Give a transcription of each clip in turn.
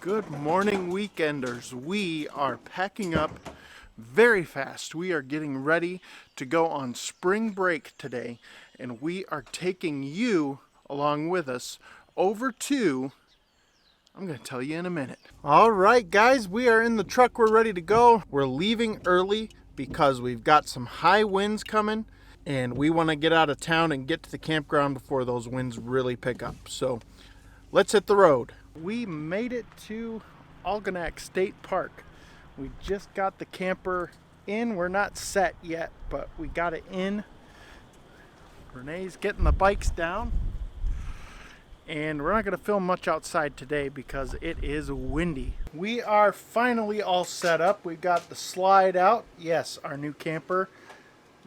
Good morning, weekenders. We are packing up very fast. We are getting ready to go on spring break today, and we are taking you along with us over to, I'm going to tell you in a minute. All right, guys, we are in the truck. We're ready to go. We're leaving early because we've got some high winds coming, and we want to get out of town and get to the campground before those winds really pick up. So let's hit the road. We made it to Algonac State Park. We just got the camper in. We're not set yet, but we got it in. Renee's getting the bikes down. And we're not going to film much outside today because it is windy. We are finally all set up. We've got the slide out. Yes, our new camper.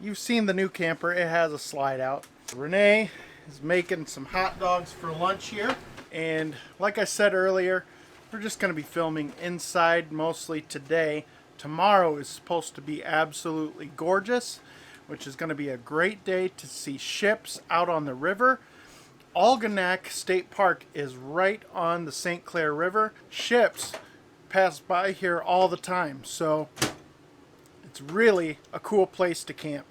You've seen the new camper. It has a slide out. Renee is making some hot dogs for lunch here. And like I said earlier, we're just going to be filming inside mostly today. Tomorrow is supposed to be absolutely gorgeous, which is going to be a great day to see ships out on the river. Algonac State Park is right on the St. Clair River. Ships pass by here all the time, so it's really a cool place to camp.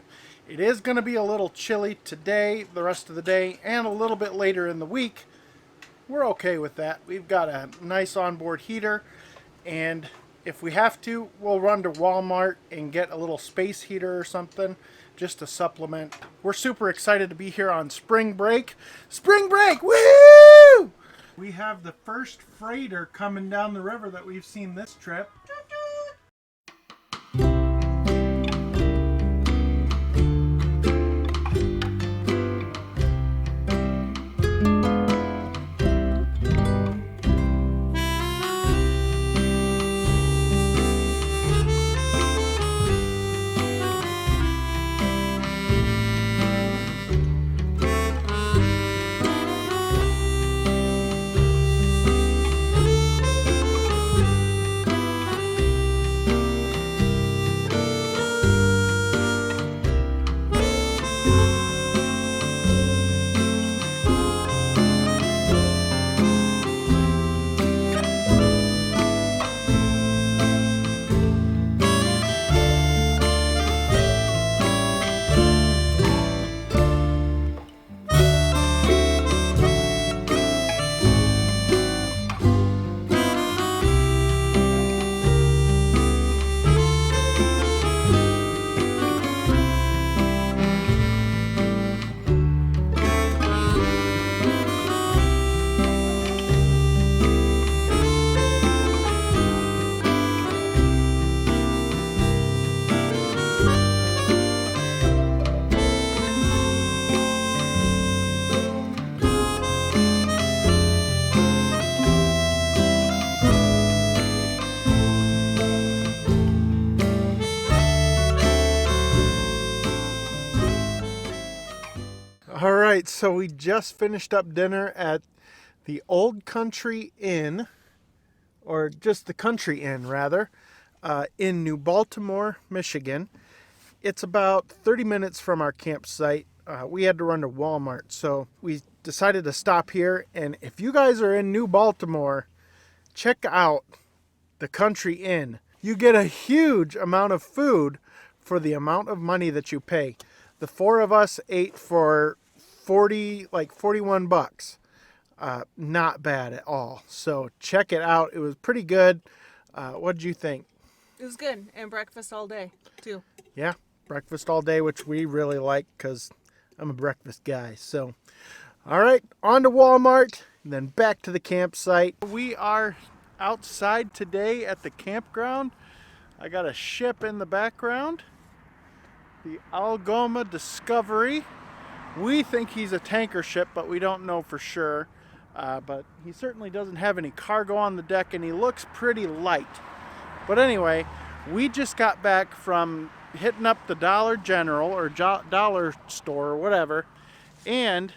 It is going to be a little chilly today, the rest of the day, and a little bit later in the week. We're okay with that. We've got a nice onboard heater, and if we have to, we'll run to Walmart and get a little space heater or something just to supplement. We're super excited to be here on spring break. Spring break! Woo! We have the first freighter coming down the river that we've seen this trip. All right, so we just finished up dinner at the Old Country Inn, or just the Country Inn rather, in New Baltimore, Michigan. It's about 30 minutes from our campsite. We had to run to Walmart, so we decided to stop here. And if you guys are in New Baltimore, check out the Country Inn. You get a huge amount of food for the amount of money that you pay. The four of us ate for 41 bucks. Not bad at all. So check it out. It was pretty good. What did you think? It was good. And breakfast all day, too. Yeah, breakfast all day, which we really like because I'm a breakfast guy. So, all right, on to Walmart, and then back to the campsite. We are outside today at the campground. I got a ship in the background. The Algonac Discovery. We think he's a tanker ship, but we don't know for sure. But he certainly doesn't have any cargo on the deck, and he looks pretty light. But anyway, we just got back from hitting up the Dollar General or Dollar Store or whatever, and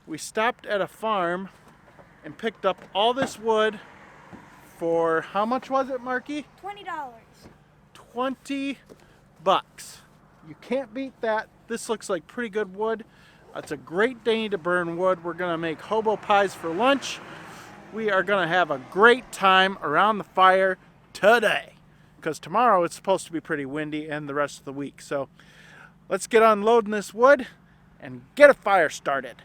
we stopped at a farm and picked up all this wood for, how much was it, Marky? $20. 20 bucks. You can't beat that. This looks like pretty good wood. It's a great day to burn wood. We're gonna make hobo pies for lunch. We are going to have a great time around the fire today, because tomorrow it's supposed to be pretty windy and the rest of the week. So let's get unloading this wood and get a fire started.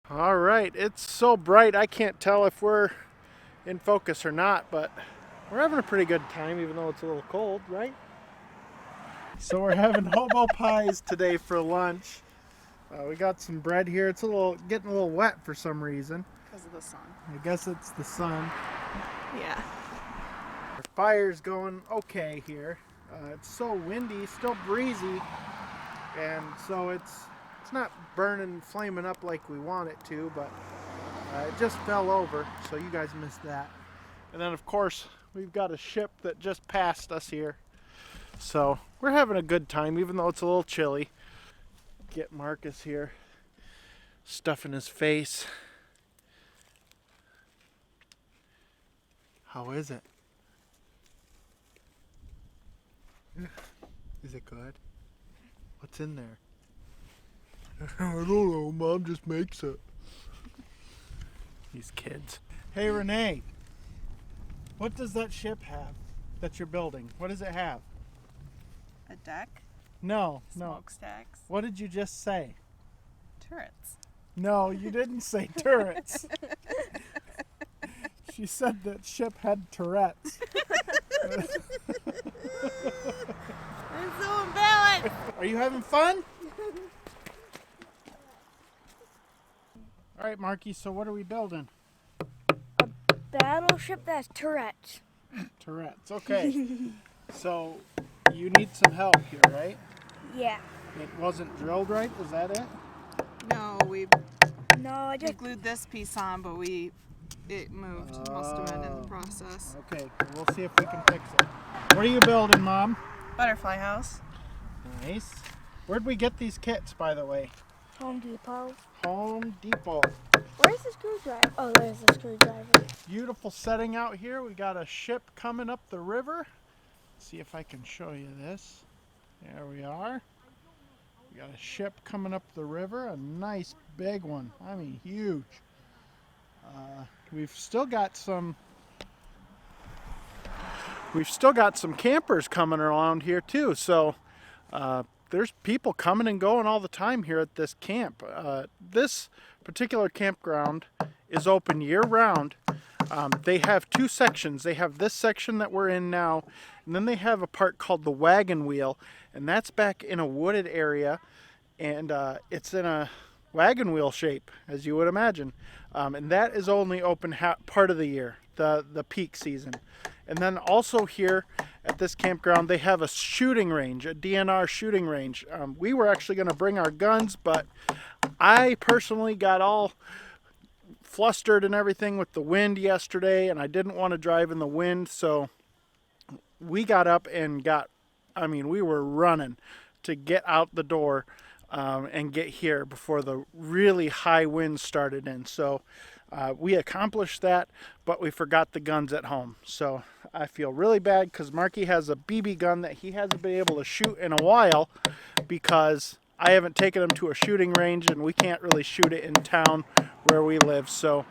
All right, it's so bright I can't tell if we're in focus or not, but we're having a pretty good time even though it's a little cold, right? So we're having hobo pies today for lunch. We got some bread here. It's getting a little wet for some reason. Because of the sun. I guess it's the sun. Yeah. Our fire's going okay here. It's so windy, still breezy, and so it's not burning, flaming up like we want it to, but it just fell over, so you guys missed that. And then of course we've got a ship that just passed us here, so we're having a good time even though it's a little chilly. Get Marcus here stuffing his face. How is it? Is it good? What's in there? I don't know, Mom just makes it. These kids. Hey Renee, what does that ship have that you're building? What does it have? A deck, No. smokestacks, What did you just say? turrets. No, you didn't say turrets. She said that ship had turrets. I'm so embarrassed. Are you having fun? All right, Marky, so what are we building? Battleship that has turrets. Turrets, okay. So you need some help here, right? Yeah. It wasn't drilled right, is that it? No, we No, I just glued this piece on, but it moved. Must have been in the process. Okay, we'll see if we can fix it. What are you building, Mom? Butterfly house. Nice. Where'd we get these kits, by the way? Home Depot. Home Depot. Where's the screwdriver? Oh, there's the screwdriver. Beautiful setting out here. We got a ship coming up the river. See if I can show you this. There we are. We got a ship coming up the river, a nice big one. I mean, huge. We've still got some campers coming around here too. So there's people coming and going all the time here at this camp. This particular campground is open year-round. They have two sections. They have this section that we're in now, and then they have a part called the wagon wheel, and that's back in a wooded area, and it's in a wagon wheel shape, as you would imagine. And that is only open part of the year, the peak season. And then also here at this campground, they have a shooting range, a DNR shooting range. We were actually going to bring our guns, but I personally got all flustered and everything with the wind yesterday, and I didn't want to drive in the wind, so we got up and we were running to get out the door and get here before the really high winds started in. So we accomplished that, but we forgot the guns at home. So I feel really bad because Marky has a BB gun that he hasn't been able to shoot in a while because I haven't taken him to a shooting range and we can't really shoot it in town where we live. So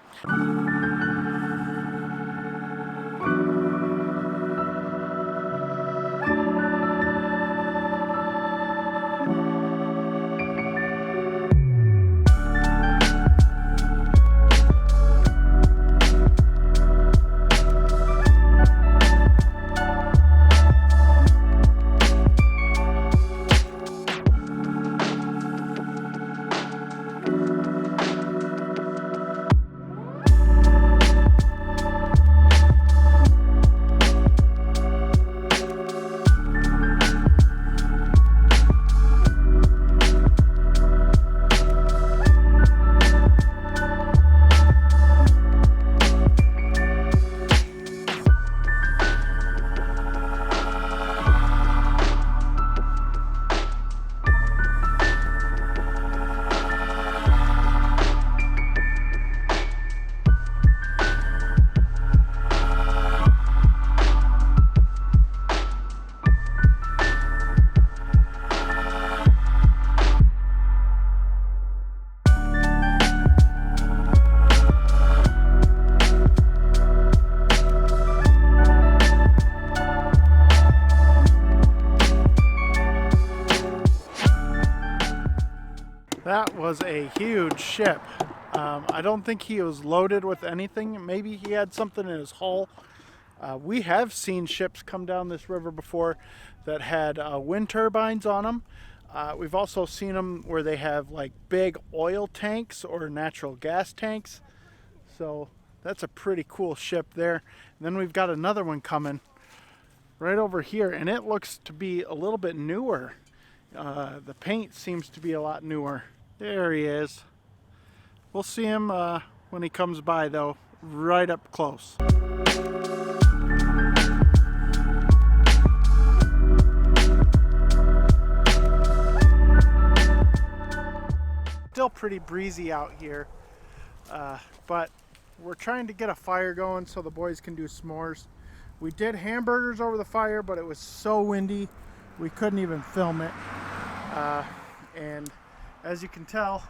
huge ship. I don't think he was loaded with anything. Maybe he had something in his hull. We have seen ships come down this river before that had wind turbines on them. We've also seen them where they have like big oil tanks or natural gas tanks. So that's a pretty cool ship there. And then we've got another one coming right over here, and it looks to be a little bit newer. The paint seems to be a lot newer. There he is. We'll see him when he comes by though, right up close. Still pretty breezy out here, but we're trying to get a fire going so the boys can do s'mores. We did hamburgers over the fire, but it was so windy we couldn't even film it. And as you can tell,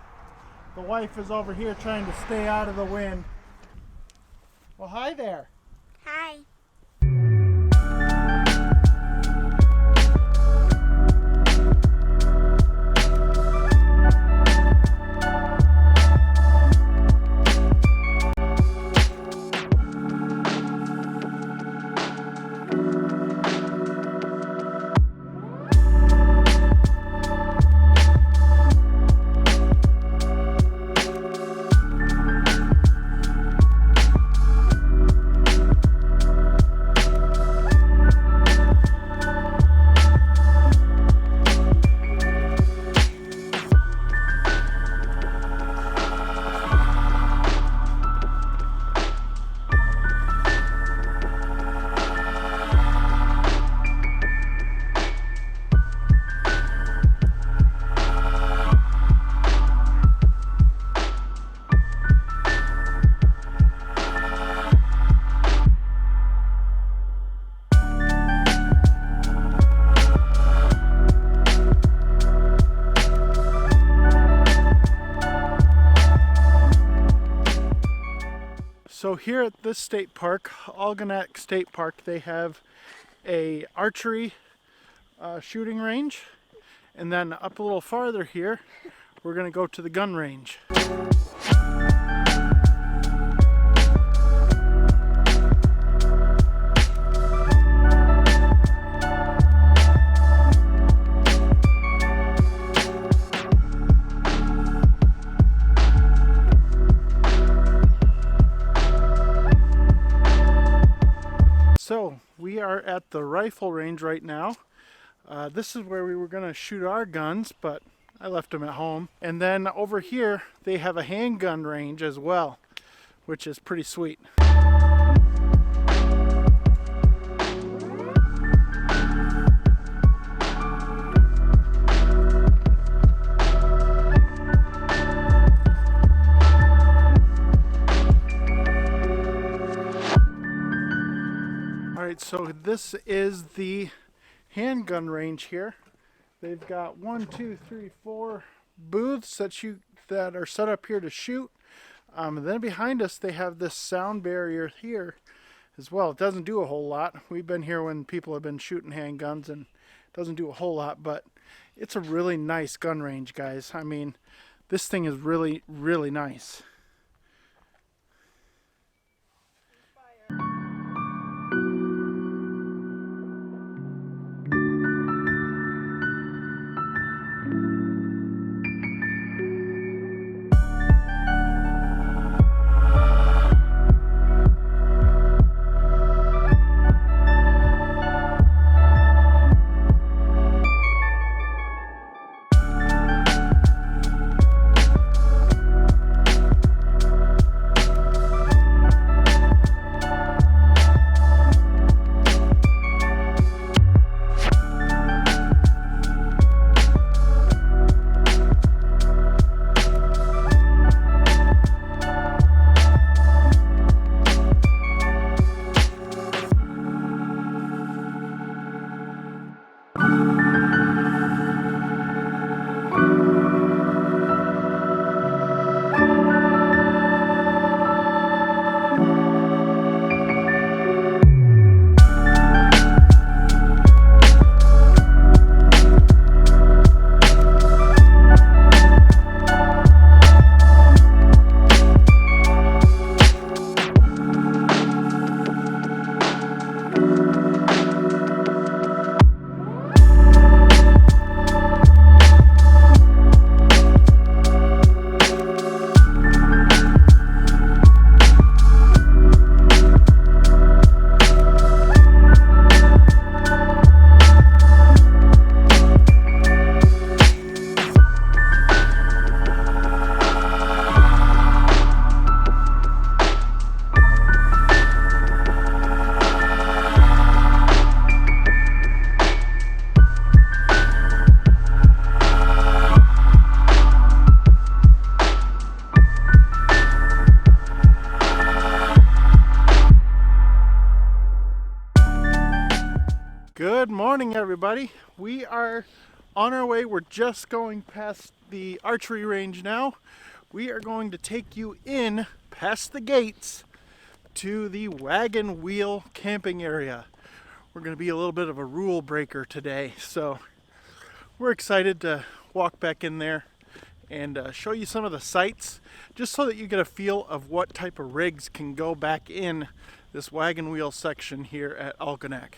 the wife is over here trying to stay out of the wind. Well, hi there. Hi. So here at this state park, Algonac State Park, they have a archery shooting range, and then up a little farther here, we're going to go to the gun range. So we are at the rifle range right now. This is where we were going to shoot our guns, but I left them at home. And then over here they have a handgun range as well, which is pretty sweet. So this is the handgun range here. They've got 1, 2, 3, 4 booths that are set up here to shoot. And then behind us they have this sound barrier here as well. It doesn't do a whole lot. We've been here when people have been shooting handguns and it doesn't do a whole lot, but it's a really nice gun range, guys. I mean, this thing is really, really nice. morning, everybody. We are on our way. We're just going past the archery range now. We are going to take you in past the gates to the wagon wheel camping area. We're going to be a little bit of a rule breaker today, so we're excited to walk back in there and show you some of the sights, just so that you get a feel of what type of rigs can go back in this wagon wheel section here at Algonac.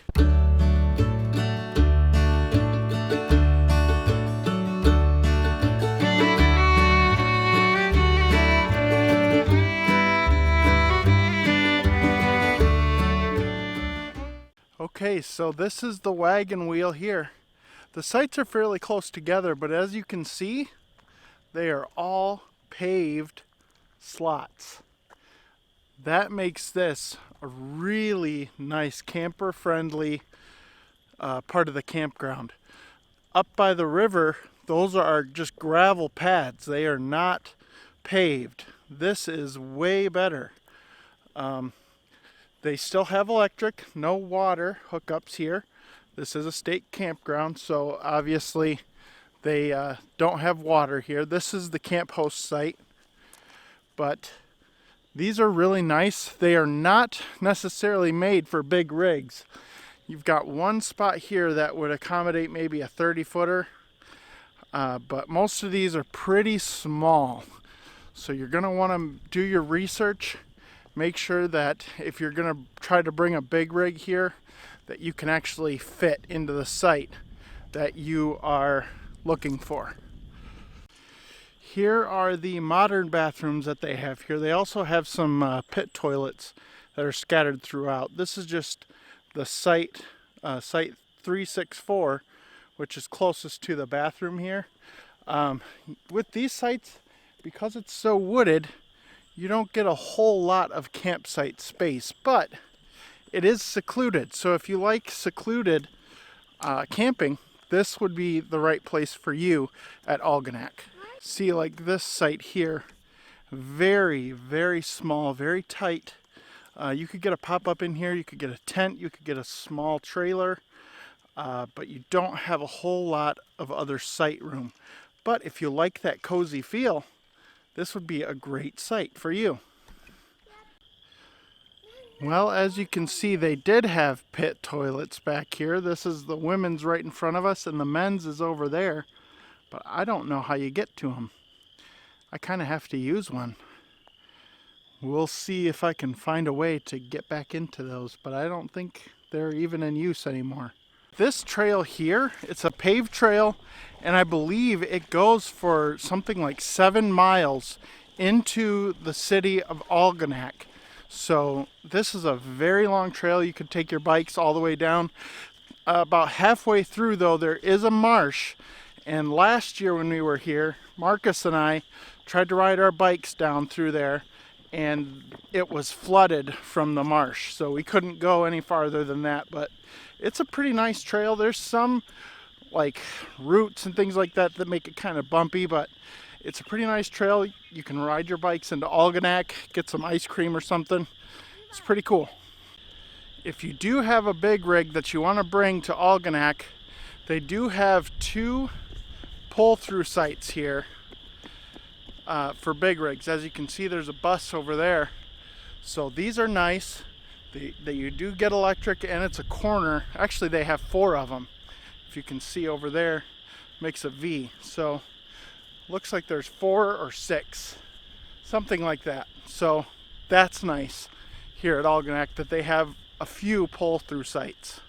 Okay, so this is the wagon wheel here. The sites are fairly close together, but as you can see, they are all paved slots. That makes this a really nice camper-friendly part of the campground. Up by the river, those are just gravel pads. They are not paved. This is way better. They still have electric, no water hookups here. This is a state campground, so obviously they don't have water here. This is the camp host site, but these are really nice. They are not necessarily made for big rigs. You've got one spot here that would accommodate maybe a 30-footer, but most of these are pretty small. So you're gonna wanna do your research. Make sure that if you're gonna try to bring a big rig here, that you can actually fit into the site that you are looking for. Here are the modern bathrooms that they have here. They also have some pit toilets that are scattered throughout. This is just the site 364, which is closest to the bathroom here. With these sites, because it's so wooded, you don't get a whole lot of campsite space, but it is secluded. So if you like secluded camping, this would be the right place for you at Algonac. See, like this site here, very, very small, very tight. You could get a pop-up in here, you could get a tent, you could get a small trailer, but you don't have a whole lot of other site room. But if you like that cozy feel, this would be a great site for you. Well, as you can see, they did have pit toilets back here. This is the women's right in front of us, and the men's is over there. But I don't know how you get to them. I kind of have to use one. We'll see if I can find a way to get back into those, but I don't think they're even in use anymore. This trail here, it's a paved trail, and I believe it goes for something like 7 miles into the city of Algonac. So this is a very long trail. You could take your bikes all the way down. About halfway through, though, there is a marsh. And last year when we were here, Marcus and I tried to ride our bikes down through there, and it was flooded from the marsh. So we couldn't go any farther than that, but it's a pretty nice trail. There's some like roots and things like that that make it kind of bumpy, but it's a pretty nice trail. You can ride your bikes into Algonac, get some ice cream or something. It's pretty cool. If you do have a big rig that you want to bring to Algonac, they do have 2 pull-through sites here for big rigs. As you can see, there's a bus over there. So these are nice. You do get electric, and it's a corner. Actually, they have 4 of them. If you can see over there, makes a V. So looks like there's 4 or 6, something like that. So that's nice here at Algonac that they have a few pull-through sites.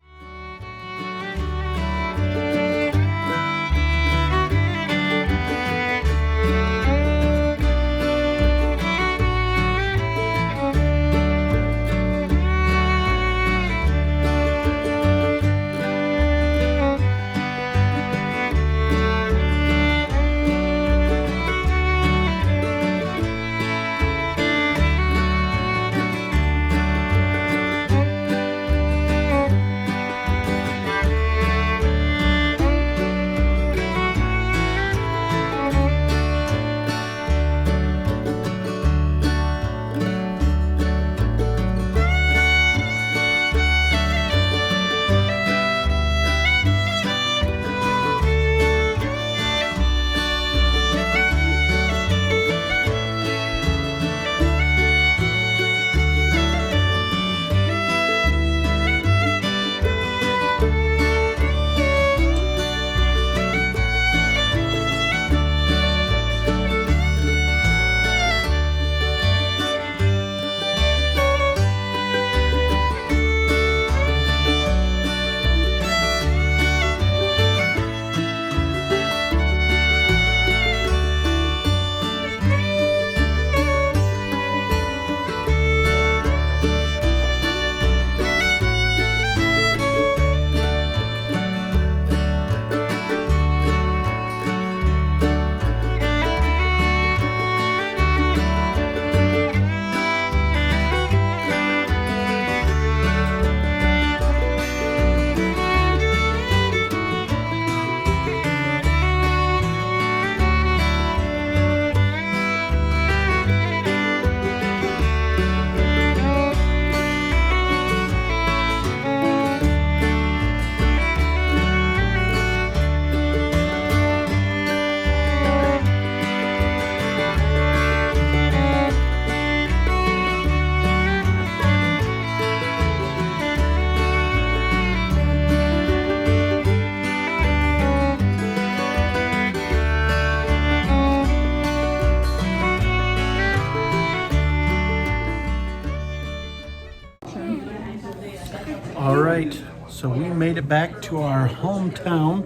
All right, so we made it back to our hometown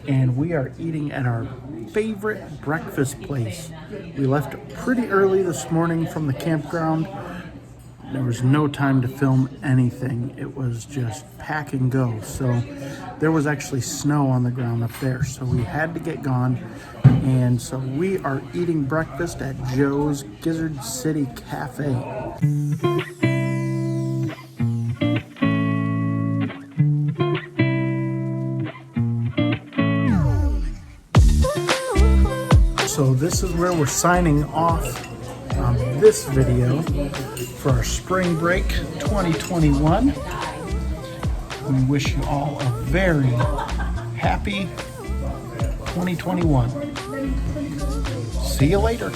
and we are eating at our favorite breakfast place. We left pretty early this morning from the campground. There was no time to film anything. It was just pack and go. So there was actually snow on the ground up there. So we had to get gone. And so we are eating breakfast at Joe's Gizzard City Cafe. So this is where we're signing off on this video for our spring break 2021. We wish you all a very happy 2021. See you later.